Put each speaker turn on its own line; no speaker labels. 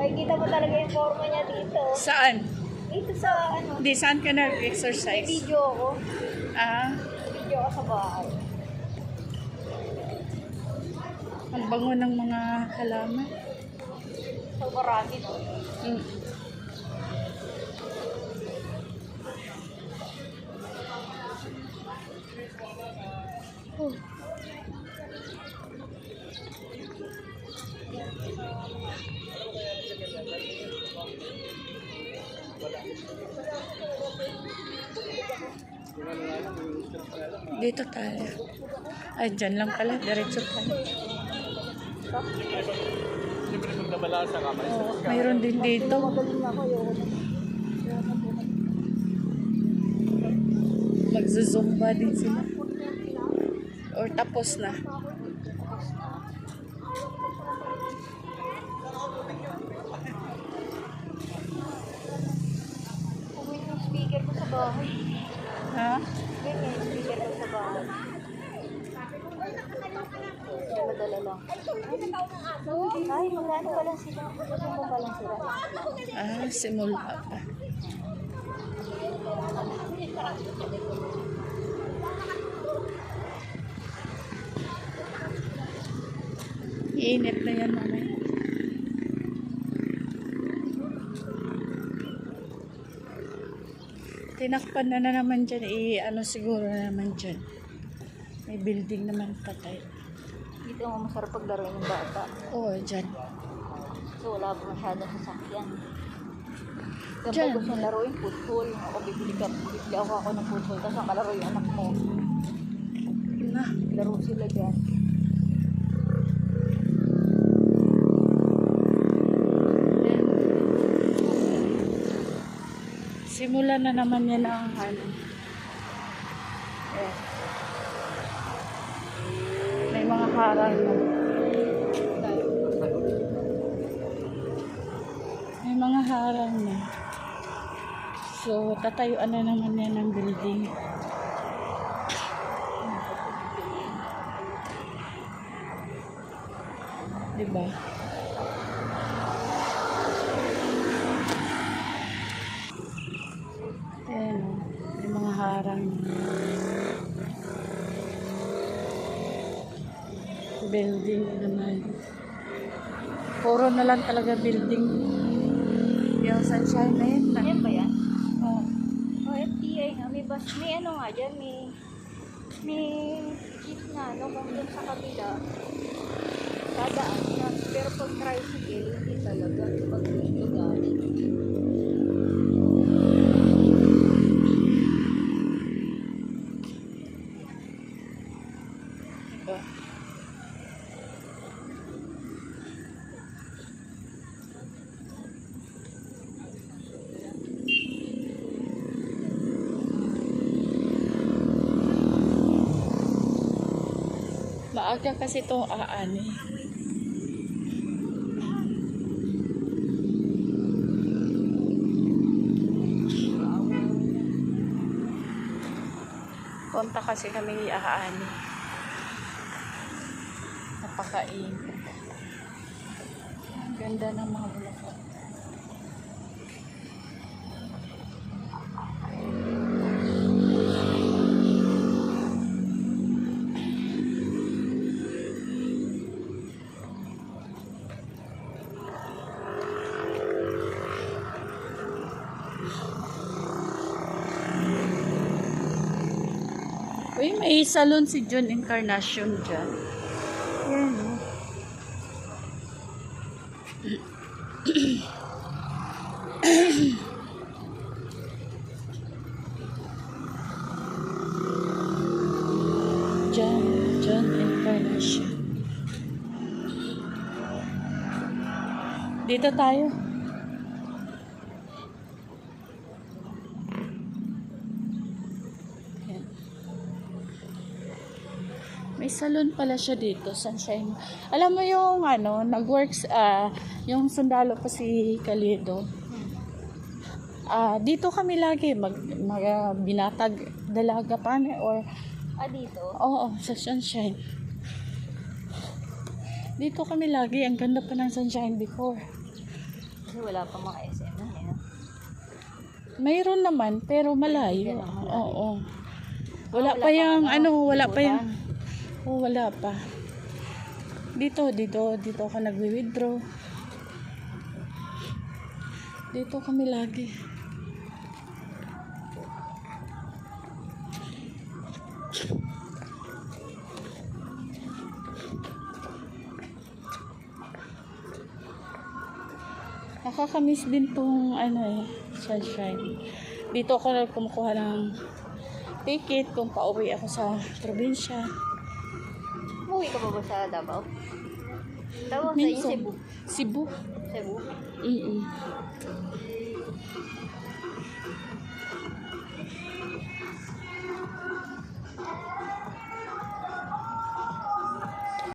Makikita mo talaga yung forma niya dito.
Saan?
Dito sa ano.
Di, saan ka
May
nag-exercise?
video ako.
Ah,
Video ako sa bahay.
ang bango ng mga halaman.
So marami no.
Mm.
Oh.
Dito tayo. Ay, dyan lang pala. Diretso tayo. Oh, mayroon din dito.
Magaling ako yun.
Magzuzumba din sila. Or tapos na.
Uwi yung speaker ko sa bahay.
Ha?
Yun yung speaker ko sa bahay. Dala-dala lang. Ay, magkano pa lang sila? Magkano pa lang sila?
Ah, simula pa. Iinit na yan mamaya. Tinakpan na naman dyan. Ano siguro na naman dyan. May building naman patay.
Dito ang masarap paglaro ng bata.
Oo, dyan.
So wala pa masyadong sasakyan. Kapag
Diyan.
gusto nang laruin, football. Ako bibili ako ng football. Tapos ang kalaro yung anak mo.
Na.
Laro sila dyan.
Simula na naman yan ang ano. Eh. May mga harang na. May mga harang na. So, tatayuan na naman yan ng building. Diba? Ayan o. May mga harang. Building naman. Puro na lang talaga building. Yung sunshine na yun.
Ayan ba yan?
Oh.
Oh, FTA nga. May bus. May ano nga dyan. May jeep na ano. Kung doon sa kabila. Dadaan na. Pero pag tricycle, hindi talaga. Pag dito galing.
Diba? Maaga kasi itong aani. Punta kasi kami aani. Napakain. Ang ganda ng mga bulaklak. Uy, may salon si John Encarnacion dyan. Yan, oh. John Encarnacion. Dito tayo. Yan. May salon pala siya dito, Sunshine. Alam mo yung ano, nag-works, yung sundalo pa si Kalido. Dito kami lagi binatag dalaga pa or
Dito?
oo, sa Sunshine. Dito kami lagi, ang ganda pa ng Sunshine before.
Kasi wala pa mga SM na eh.
Mayroon naman, pero malayo.
Yan ang malayo.
Oo. Wala
Wala
pa
pang
yung
ano,
wala pa yung,
libutan.
wala pa. Dito ako nagwi-withdraw. Dito kami lagi. Nakakamiss din tong sunshine. Dito ako kumukuha ng ticket kung pauwi ako sa probinsya.
Umuwi ka pa ba sa Davao? Davao sa inyo,
Minsan.
Cebu.
Cebu.
Cebu?
Mm.